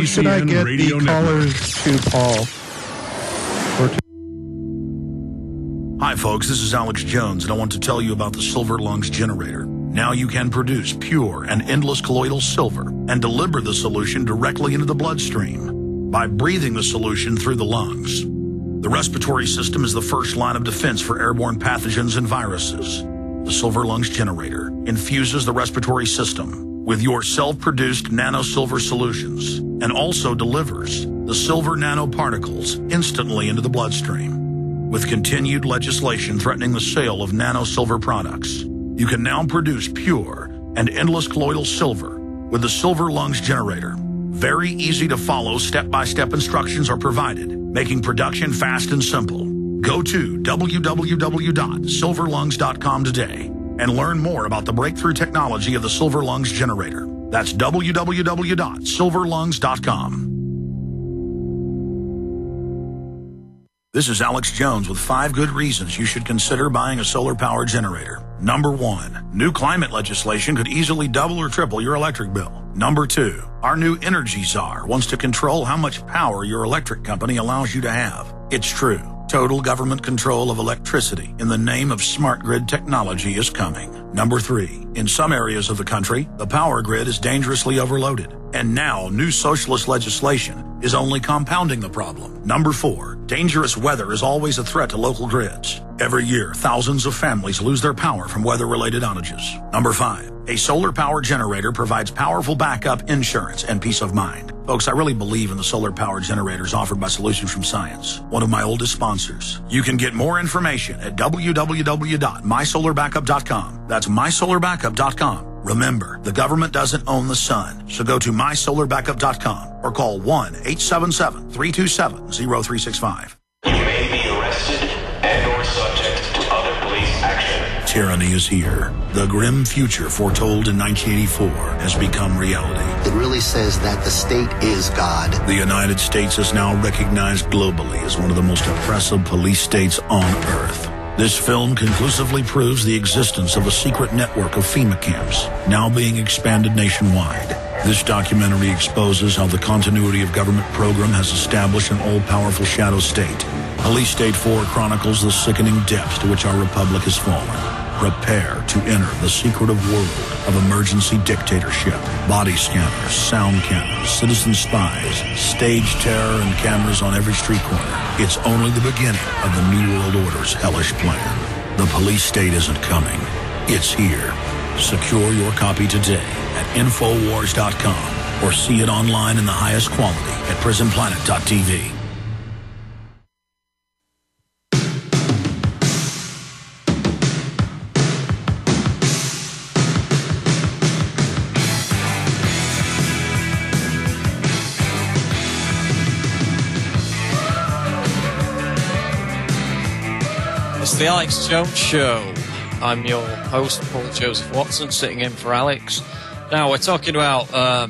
Should I get the callers to Paul? Hi folks, this is Alex Jones, and I want to tell you about the Silver Lungs generator. Now you can produce pure and endless colloidal silver and deliver the solution directly into the bloodstream by breathing the solution through the lungs. The respiratory system is the first line of defense for airborne pathogens and viruses. The Silver Lungs generator infuses the respiratory system with your self-produced nano-silver solutions and also delivers the silver nanoparticles instantly into the bloodstream. With continued legislation threatening the sale of nano-silver products, you can now produce pure and endless colloidal silver with the Silver Lungs generator. Very easy to follow, step-by-step instructions are provided, making production fast and simple. Go to www.silverlungs.com today and learn more about the breakthrough technology of the Silver Lungs generator. That's www.silverlungs.com. This is Alex Jones with 5 good reasons you should consider buying a solar power generator. Number 1, new climate legislation could easily double or triple your electric bill. Number 2, our new energy czar wants to control how much power your electric company allows you to have. It's true. Total government control of electricity in the name of smart grid technology is coming. Number 3, in some areas of the country, the power grid is dangerously overloaded. And now, new socialist legislation is only compounding the problem. Number 4, dangerous weather is always a threat to local grids. Every year, thousands of families lose their power from weather-related outages. Number 5, a solar power generator provides powerful backup insurance and peace of mind. Folks, I really believe in the solar power generators offered by Solutions from Science, one of my oldest sponsors. You can get more information at www.mysolarbackup.com. That's mysolarbackup.com. Remember, the government doesn't own the sun, so go to mysolarbackup.com or call 1-877-327-0365. You may be arrested and or subject to other police action. Tyranny is here. The grim future foretold in 1984 has become reality. It really says that the state is God. The United States is now recognized globally as one of the most oppressive police states on earth. This film conclusively proves the existence of a secret network of FEMA camps, now being expanded nationwide. This documentary exposes how the continuity of government program has established an all-powerful shadow state. Police State 4 chronicles the sickening depths to which our republic has fallen. Prepare to enter the secretive world of emergency dictatorship, body scanners, sound cannons, citizen spies, stage terror, and cameras on every street corner. It's only the beginning of the New World Order's hellish plan. The police state isn't coming. It's here. Secure your copy today at Infowars.com or see it online in the highest quality at PrisonPlanet.tv. It's the Alex Jones Show. I'm your host, Paul Joseph Watson, sitting in for Alex. Now, we're talking about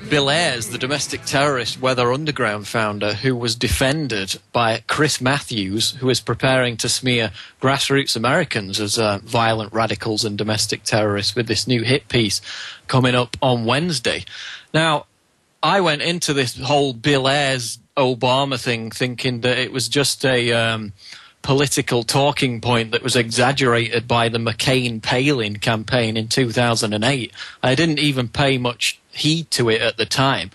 Bill Ayers, the domestic terrorist Weather Underground founder, who was defended by Chris Matthews, who is preparing to smear grassroots Americans as violent radicals and domestic terrorists with this new hit piece coming up on Wednesday. Now, I went into this whole Bill Ayers Obama thing thinking that it was just a political talking point that was exaggerated by the McCain-Palin campaign in 2008. I didn't even pay much heed to it at the time,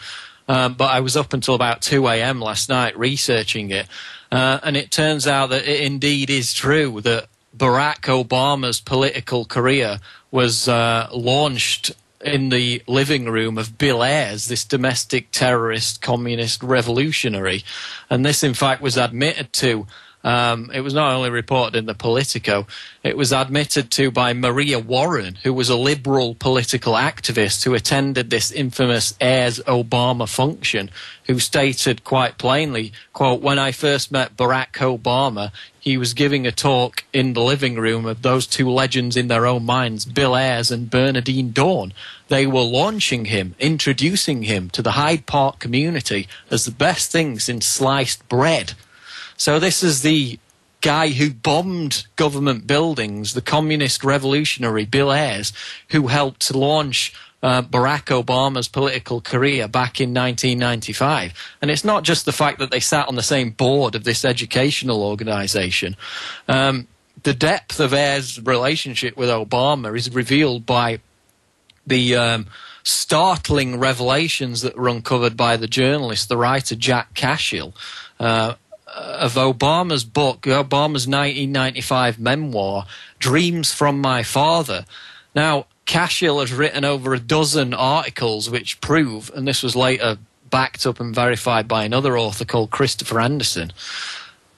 but I was up until about 2 a.m. last night researching it, and it turns out that it indeed is true that Barack Obama's political career was launched in the living room of Bill Ayers, this domestic terrorist communist revolutionary, and this in fact was admitted to. It was not only reported in the Politico, it was admitted to by Maria Warren, who was a liberal political activist who attended this infamous Ayers-Obama function, who stated quite plainly, quote, "When I first met Barack Obama, he was giving a talk in the living room of those two legends in their own minds, Bill Ayers and Bernardine Dawn. They were launching him, introducing him to the Hyde Park community as the best thing since sliced bread." So this is the guy who bombed government buildings, the communist revolutionary Bill Ayers, who helped to launch Barack Obama's political career back in 1995. And it's not just the fact that they sat on the same board of this educational organization. The depth of Ayers' relationship with Obama is revealed by the startling revelations that were uncovered by the journalist, the writer Jack Cashill, of Obama's book, Obama's 1995 memoir, Dreams from My Father. Now, Cashill has written over a dozen articles which prove, and this was later backed up and verified by another author called Christopher Anderson,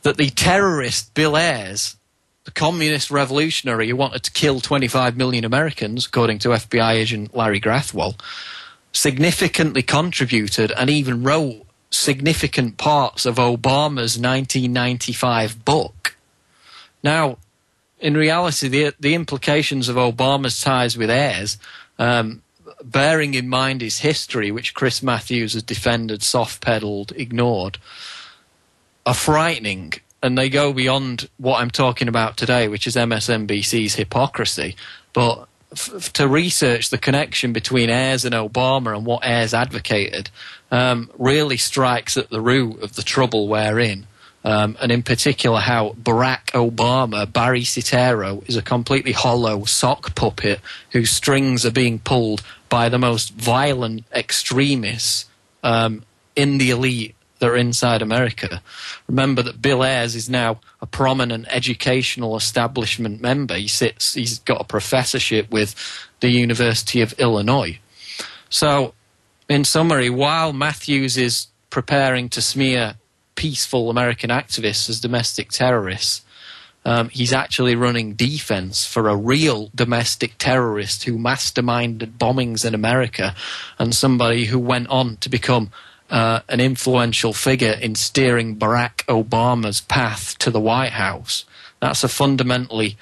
that the terrorist Bill Ayers, the communist revolutionary who wanted to kill 25 million Americans, according to FBI agent Larry Grathwohl, significantly contributed and even wrote significant parts of Obama's 1995 book. Now, in reality, the implications of Obama's ties with Ayers, bearing in mind his history, which Chris Matthews has defended, soft-pedaled, ignored, are frightening. And they go beyond what I'm talking about today, which is MSNBC's hypocrisy. But to research the connection between Ayers and Obama and what Ayers advocated really strikes at the root of the trouble we're in. And in particular how Barack Obama, Barry Soetoro, is a completely hollow sock puppet whose strings are being pulled by the most violent extremists in the elite that are inside America. Remember that Bill Ayers is now a prominent educational establishment member. He's got a professorship with the University of Illinois. So, in summary, while Matthews is preparing to smear peaceful American activists as domestic terrorists, he's actually running defense for a real domestic terrorist who masterminded bombings in America and somebody who went on to become an influential figure in steering Barack Obama's path to the White House. That's a fundamentally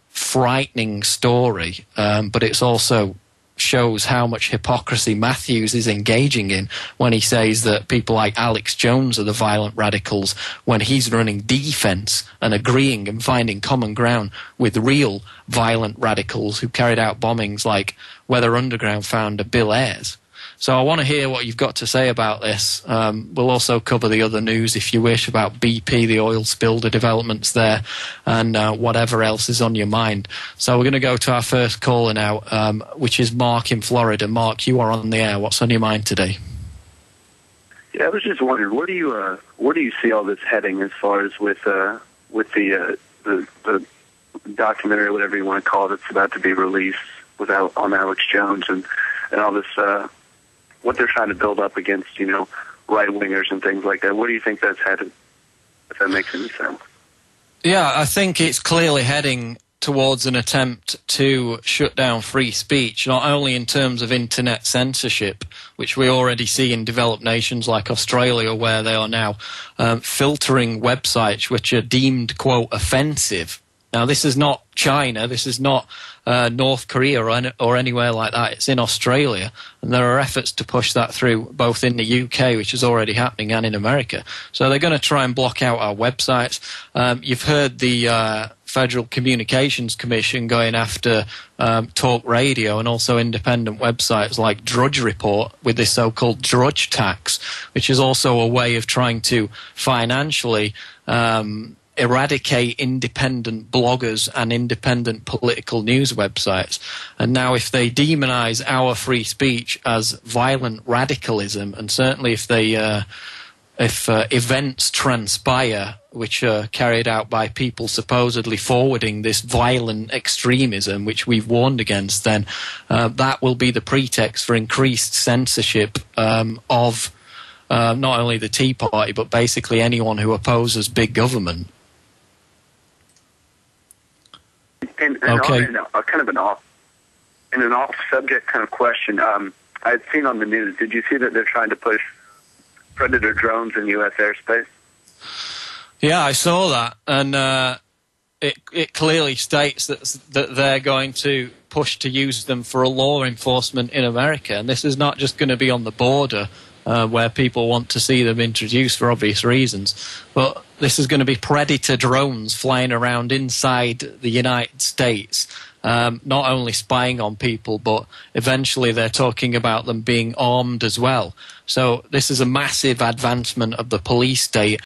frightening story, but it also shows how much hypocrisy Matthews is engaging in when he says that people like Alex Jones are the violent radicals, when he's running defense and agreeing and finding common ground with real violent radicals who carried out bombings like Weather Underground founder Bill Ayers. So I want to hear what you've got to say about this. We'll also cover the other news, if you wish, about BP, the oil spill, the developments there, and whatever else is on your mind. So we're going to go to our first caller now, which is Mark in Florida. Mark, you are on the air. What's on your mind today? Yeah, I was just wondering, where do you see all this heading as far as with the documentary, whatever you want to call it, that's about to be released on Alex Jones and all this. What they're trying to build up against, right-wingers and things like that. Where do you think that's headed, if that makes any sense? Yeah, I think it's clearly heading towards an attempt to shut down free speech, not only in terms of internet censorship, which we already see in developed nations like Australia, where they are now filtering websites which are deemed, quote, offensive. Now, this is not China, this is not North Korea or anywhere like that. It's in Australia, and there are efforts to push that through both in the UK, which is already happening, and in America. So they're going to try and block out our websites. You've heard the Federal Communications Commission going after talk radio and also independent websites like Drudge Report with this so-called Drudge tax, which is also a way of trying to financially eradicate independent bloggers and independent political news websites. And now if they demonize our free speech as violent radicalism, and certainly if they if events transpire which are carried out by people supposedly forwarding this violent extremism, which we've warned against, then that will be the pretext for increased censorship of not only the Tea Party, but basically anyone who opposes big government. And okay. In an off-subject kind of question, I'd seen on the news, did you see that they're trying to push Predator drones in U.S. airspace? Yeah, I saw that, and it clearly states that they're going to push to use them for law enforcement in America, and this is not just going to be on the border where people want to see them introduced for obvious reasons. But this is going to be predator drones flying around inside the United States, not only spying on people, but eventually they're talking about them being armed as well. So this is a massive advancement of the police state.